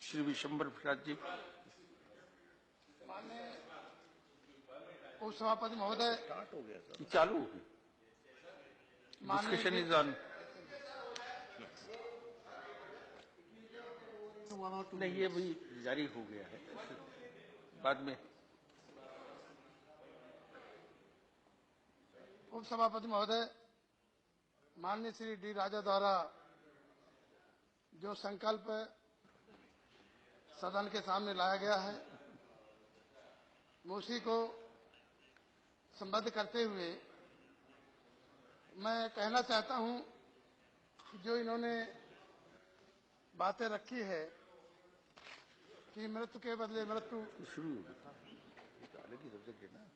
श्री विशंबर प्रसाद जी। माननीय उप सभापति महोदय, स्टार्ट हो गया सर, चालू डिस्कशन इज ऑन। नहीं, ये भी जारी हो गया है बाद में। उप सभापति महोदय, माननीय श्री डी राजा द्वारा जो संकल्प सदन के सामने लाया गया है, उसी को संबद्ध करते हुए मैं कहना चाहता हूं कि जो इन्होंने बातें रखी है कि मृत्यु के बदले मृत्यु शुरू हो गया, अलग ही सब्जेक्ट है ना।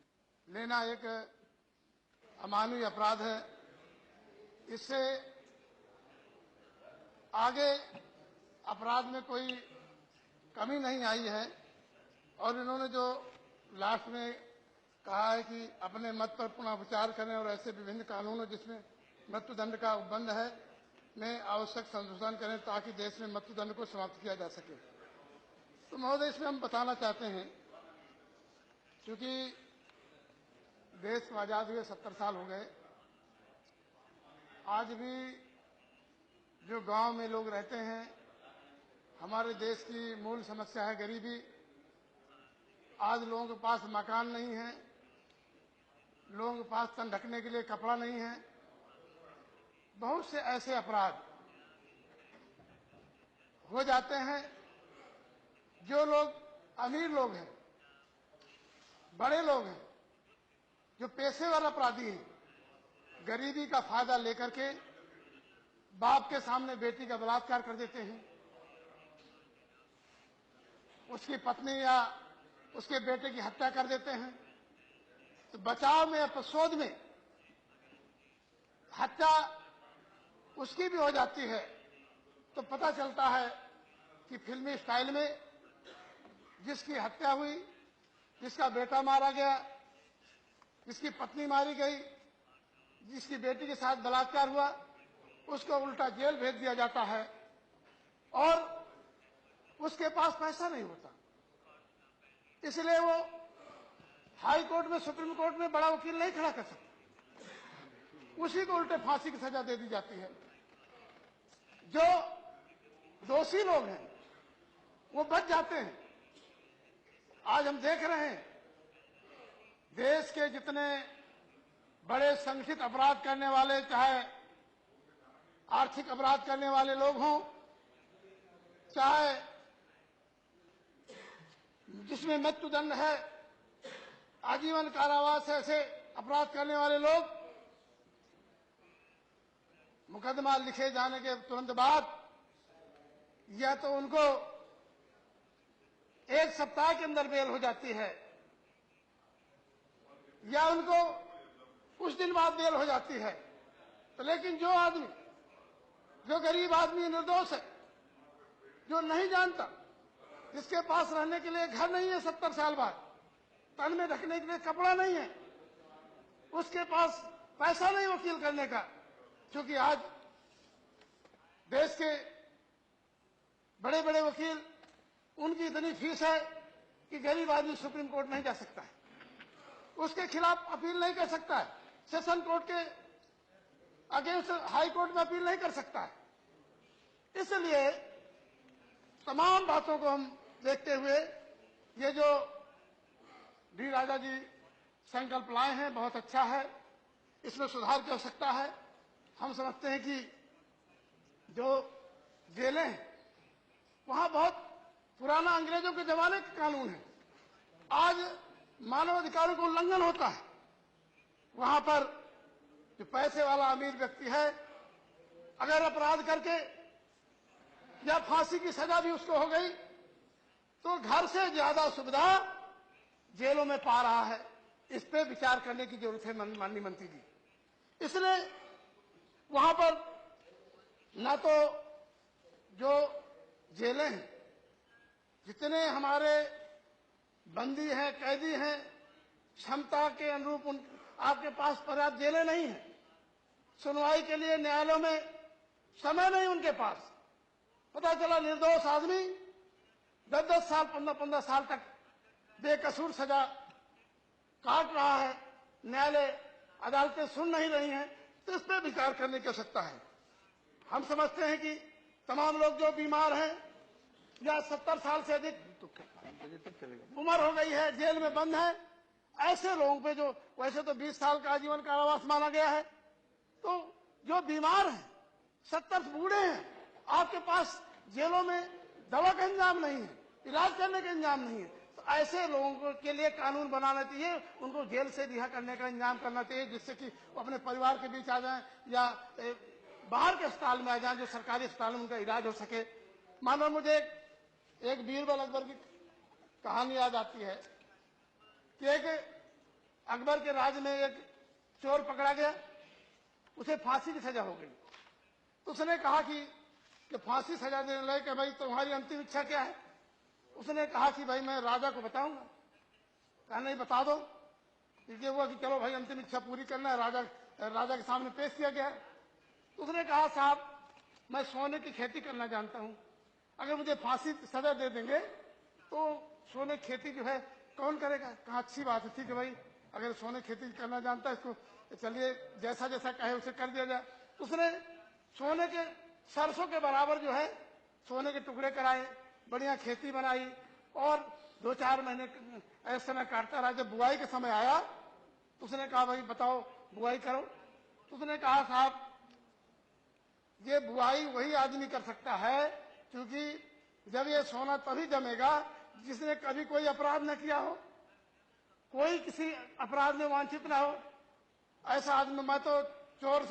लेना एक अमानवीय अपराध है। इससे आगे अपराध में कोई कमी नहीं आई है। और इन्होंने जो लास्ट में कहा है कि अपने मत पर पुनः विचार करें और ऐसे विभिन्न कानूनों जिसमें मृत्युदंड का उपबंध है में आवश्यक संशोधन करें ताकि देश में मृत्युदंड को समाप्त किया जा सके। तो महोदय, इसमें हम बताना चाहते हैं, क्योंकि देश को आजाद हुए 70 साल हो गए, आज भी जो गांव में लोग रहते हैं, हमारे देश की मूल समस्या है गरीबी। आज लोगों के पास मकान नहीं है, लोगों के पास तन ढकने के लिए कपड़ा नहीं है। बहुत से ऐसे अपराध हो जाते हैं। जो लोग अमीर लोग हैं, बड़े लोग हैं, जो पेशेवर अपराधी हैं, गरीबी का फायदा लेकर के बाप के सामने बेटी का बलात्कार कर देते हैं। उसकी पत्नी या उसके बेटे की हत्या कर देते हैं। तो बचाव में या प्रतिशोध में हत्या उसकी भी हो जाती है। तो पता चलता है कि फिल्मी स्टाइल में जिसकी हत्या हुई, जिसका बेटा मारा गया, जिसकी पत्नी मारी गई, जिसकी बेटी के साथ बलात्कार हुआ, उसको उल्टा जेल भेज दिया जाता है और उसके पास पैसा नहीं होता। इसलिए वो हाई कोर्ट में, सुप्रीम कोर्ट में बड़ा वकील नहीं खड़ा कर सकता। उसी को उल्टे फांसी की सजा दे दी जाती है। जो दोषी लोग हैं वो बच जाते हैं। आज हम देख रहे हैं, देश के जितने बड़े संगठित अपराध करने वाले, चाहे आर्थिक अपराध करने वाले लोग हों, चाहे जिसमें मृत्युदंड है, आजीवन कारावास है, ऐसे अपराध करने वाले लोग मुकदमा लिखे जाने के तुरंत बाद या तो उनको 1 सप्ताह के अंदर बेल हो जाती है या उनको कुछ दिन बाद बेल हो जाती है। तो लेकिन जो आदमी, जो गरीब आदमी निर्दोष है, जो नहीं जानता, जिसके पास रहने के लिए घर नहीं है 70 साल बाद, तन में ढकने के लिए कपड़ा नहीं है, उसके पास पैसा नहीं वकील करने का, क्योंकि आज देश के बड़े बड़े वकील, उनकी इतनी फीस है कि गरीब आदमी सुप्रीम कोर्ट नहीं जा सकता है, उसके खिलाफ अपील नहीं कर सकता है, सेशन कोर्ट के अगेंस्ट हाई कोर्ट में अपील नहीं कर सकता है। इसलिए तमाम बातों को हम देखते हुए ये जो डी राजा जी संकल्प लाए हैं बहुत अच्छा है। इसमें सुधार की आवश्यकता है। हम समझते हैं कि जो जेलें हैं वहां बहुत पुराना अंग्रेजों के जमाने का कानून है। आज मानव अधिकारों का उल्लंघन होता है। वहां पर जो पैसे वाला अमीर व्यक्ति है, अगर अपराध करके या फांसी की सजा भी उसको हो गई तो घर से ज्यादा सुविधा जेलों में पा रहा है। इस पे विचार करने की जरूरत है माननीय मंत्री जी। इसलिए वहां पर न तो जो जेलें हैं, जितने हमारे बंदी हैं, कैदी हैं, क्षमता के अनुरूप आपके पास पर्याप्त जेलें नहीं हैं। सुनवाई के लिए न्यायालयों में समय नहीं उनके पास। पता चला निर्दोष आदमी 10-10 साल 15-15 साल तक बेकसूर सजा काट रहा है, न्यायालय अदालतें सुन नहीं रही हैं, तो इस पर विचार करने की आवश्यकता है। हम समझते हैं कि तमाम लोग जो बीमार हैं या 70 साल से अधिक उम्र हो गई है, जेल में बंद है, ऐसे लोगों पे जो वैसे तो 20 साल का आजीवन कारावास माना गया है, तो जो बीमार हैं, 70 बूढ़े हैं, आपके पास जेलों में दवा का इंतजाम नहीं है, इलाज करने का इंतजाम नहीं है, तो ऐसे लोगों के लिए कानून बनाना चाहिए, उनको जेल से रिहा करने का इंतजाम करना चाहिए, जिससे कि वो अपने परिवार के बीच आ जाएं या बाहर के अस्पताल में आ जाएं, जो सरकारी अस्पताल में उनका इलाज हो सके। मानो मुझे एक बीरबल अकबर की कहानी याद आती है कि एक अकबर के राज में एक चोर पकड़ा गया, उसे फांसी की सजा हो गई। तो उसने कहा कि फांसी सजा देने लगे कि भाई तुम्हारी अंतिम इच्छा क्या है? उसने कहा कि भाई मैं राजा को बताऊंगा। कहा नहीं, बता दो। ये हुआ कि चलो भाई अंतिम इच्छा पूरी करना है, राजा के सामने पेश किया गया। तो उसने कहा साहब मैं सोने की खेती करना जानता हूं, अगर मुझे फांसी सजा दे देंगे तो सोने की खेती जो है कौन करेगा? कहा अच्छी बात है, ठीक है भाई, अगर सोने की खेती करना जानता है इसको चलिए जैसा जैसा कहे उसे कर दिया जाए। उसने सोने के सरसों के बराबर जो है सोने के टुकड़े कराए, बढ़िया खेती बनाई और 2-4 महीने ऐसे समय काटता रहा। जब बुआई के समय आया तो उसने कहा भाई बताओ बुआई करो। तो उसने कहा साहब ये बुआई वही आदमी कर सकता है, क्योंकि जब ये सोना तभी जमेगा जिसने कभी कोई अपराध न किया हो, कोई किसी अपराध में वांछित ना हो। ऐसा आदमी, मैं तो चोर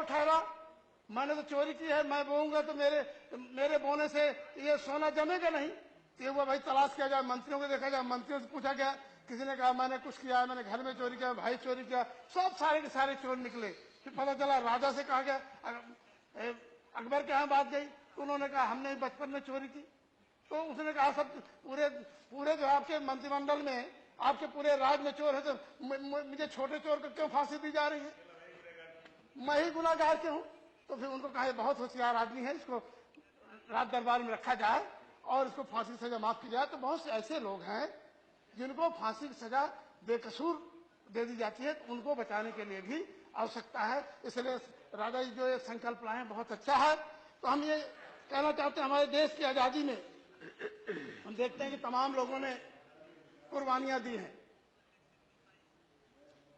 ठहरा, मैंने तो चोरी की है, मैं बोऊंगा तो मेरे बोने से ये सोना जमेगा नहीं। ये हुआ भाई तलाश किया जाए, मंत्रियों को देखा जाए, मंत्रियों से पूछा गया, किसी ने कहा मैंने कुछ किया है, मैंने घर में चोरी किया, भाई चोरी किया, सब सारे के सारे चोर निकले। फिर पता चला राजा से कहा गया, अकबर के यहाँ बात गई तो उन्होंने कहा हमने बचपन में चोरी की। तो उसने कहा सब पूरे जो आपके मंत्रिमंडल में आपके पूरे राज में चोर है, तो मुझे छोटे चोर को क्यों फांसी दी जा रही है? मैं ही गुनाहगार क्यों? तो फिर उनको कहा बहुत होशियार आदमी है, इसको राज दरबार में रखा जाए और इसको फांसी की सजा माफ की जाए। तो बहुत से ऐसे लोग हैं जिनको फांसी की सजा बेकसूर दे दी जाती है, तो उनको बचाने के लिए भी आवश्यकता है। इसलिए राजा जी जो ये संकल्प लाए हैं बहुत अच्छा है। तो हम ये कहना चाहते हैं हमारे देश की आजादी में हम देखते हैं कि तमाम लोगों ने कुर्बानियां दी हैं।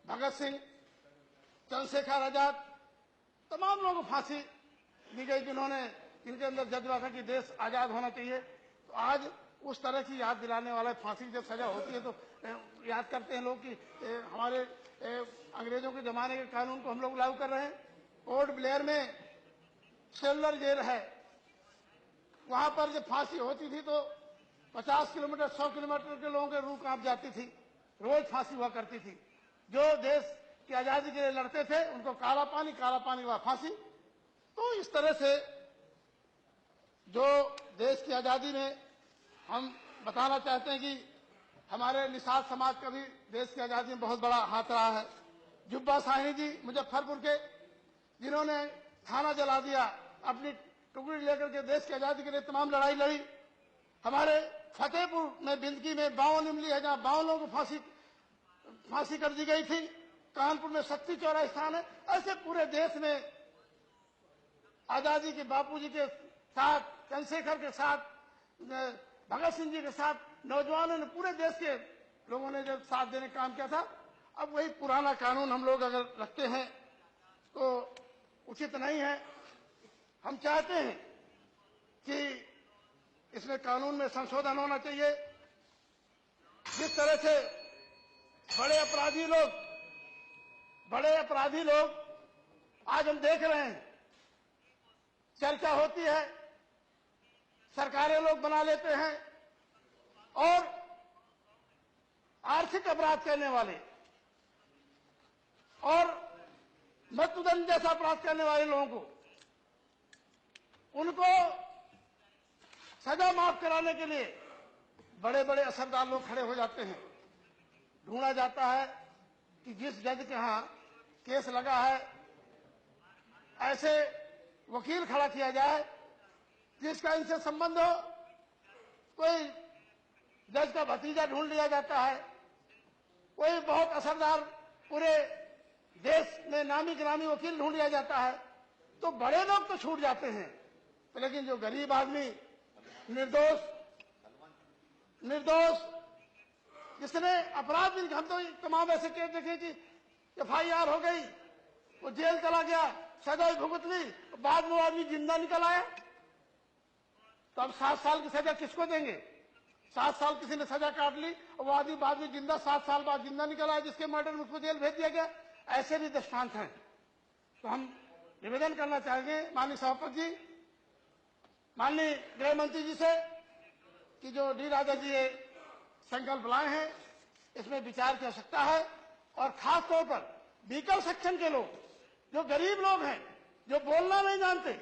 भगत सिंह, चंद्रशेखर आजाद, तमाम लोगों को फांसी दी गई जिन्होंने इनके अंदर जज्बा था कि देश आजाद होना चाहिए। तो आज उस तरह की याद दिलाने वाला फांसी की जब सजा होती है तो याद करते हैं लोग कि हमारे अंग्रेजों के जमाने के कानून को हम लोग लागू कर रहे हैं। पोर्ट ब्लेयर में सेलर जेल है, वहां पर जब फांसी होती थी तो 50 किलोमीटर 100 किलोमीटर के लोगों के रूह कांप जाती थी, रोज फांसी हुआ करती थी। जो देश की आजादी के लिए लड़ते थे उनको काला पानी व फांसी। तो इस तरह से जो देश की आजादी में हम बताना चाहते हैं कि हमारे निषाद समाज का भी देश की आजादी में बहुत बड़ा हाथ रहा है। जुब्बा साहिनी जी मुजफ्फरपुर के, जिन्होंने थाना जला दिया, अपनी टुकड़ी लेकर के देश की आजादी के लिए तमाम लड़ाई लड़ी। हमारे फतेहपुर में बिंदकी में 52 निमली है, जहां 52 लोगों को फांसी कर दी गई थी। कानपुर में शक्ति चौराहा स्थान है। ऐसे पूरे देश में आजादी के बापूजी के साथ, चंद्रशेखर के साथ, भगत सिंह जी के साथ नौजवानों ने, पूरे देश के लोगों ने जब साथ देने का काम किया था। अब वही पुराना कानून हम लोग अगर रखते हैं तो उचित नहीं है। हम चाहते हैं कि इसमें कानून में संशोधन होना चाहिए। जिस तरह से बड़े अपराधी लोग आज हम देख रहे हैं, चर्चा होती है, सरकारें लोग बना लेते हैं और आर्थिक अपराध करने वाले और मृत्युदंड जैसा अपराध करने वाले लोगों को, उनको सजा माफ कराने के लिए बड़े बड़े असरदार लोग खड़े हो जाते हैं। ढूंढा जाता है कि जिस जज के यहां केस लगा है ऐसे वकील खड़ा किया जाए जिसका इनसे संबंध हो कोई जज का भतीजा ढूंढ लिया जाता है, कोई बहुत असरदार पूरे देश में नामी गिरामी वकील ढूंढ लिया जाता है, तो बड़े लोग तो छूट जाते हैं, तो लेकिन जो गरीब आदमी निर्दोष जिसने अपराध भी, हम तो तमाम ऐसे केस देखे कि FIR हो गई, वो जेल चला गया, सजा भुगत ली, बाद में वो आदमी जिंदा निकल आया, तो अब 7 साल की सजा किसको देंगे? 7 साल किसी ने सजा काट ली और वो आदमी बाद में जिंदा 7 साल बाद जिंदा निकल आया, जिसके मर्डर में उसको जेल भेज दिया गया। ऐसे भी दृष्टांत हैं। तो हम निवेदन करना चाहेंगे माननीय सभापति जी, माननीय गृह मंत्री जी से कि जो डी राजा जी ये संकल्प लाए हैं, इसमें विचार की आवश्यकता है, और खास तौर पर वीकर सेक्शन के लोग, जो गरीब लोग हैं, जो बोलना नहीं जानते,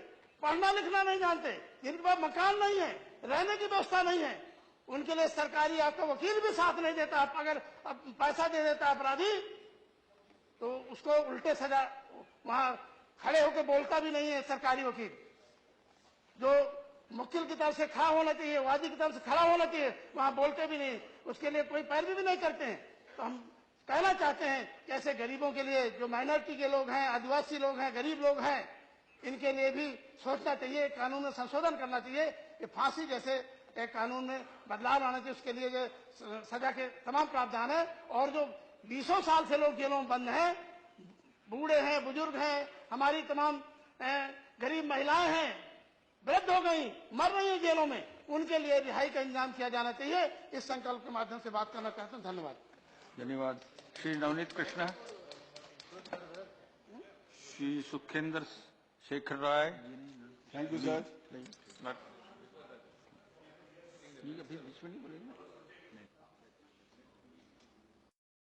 पढ़ना लिखना नहीं जानते, जिनके पास मकान नहीं है, रहने की व्यवस्था नहीं है, उनके लिए सरकारी आपका वकील भी साथ नहीं देता। अगर पैसा दे देता अपराधी तो उसको उल्टे सजा, वहां खड़े होकर बोलता भी नहीं है सरकारी वकील। जो मुक्किल की तरफ से खड़ा होना चाहिए, वादी की तरफ से खड़ा होना चाहिए, वहां बोलते भी नहीं, उसके लिए कोई पैरवी भी नहीं करते हैं। तो हम कहना चाहते हैं कि ऐसे गरीबों के लिए, जो माइनॉरिटी के लोग हैं, आदिवासी लोग हैं, गरीब लोग हैं, इनके लिए भी सोचना चाहिए, कानून में संशोधन करना चाहिए कि फांसी जैसे एक कानून में बदलाव लाना चाहिए। उसके लिए जो सजा के तमाम प्रावधान है, और जो 20 साल से लोग जेलों में बंद हैं, बूढ़े हैं, बुजुर्ग हैं, हमारी तमाम गरीब महिलाएं हैं, वृद्ध हो गई, मर रही हैं जेलों में, उनके लिए रिहाई का इंतजाम किया जाना चाहिए। इस संकल्प के माध्यम से बात करना चाहता हूँ। धन्यवाद। धन्यवाद। Shri Navneet Krishna, Shri Sukhendra Shekhar Rai. Thank you sir. अभी बीच में नहीं बोलेंगे।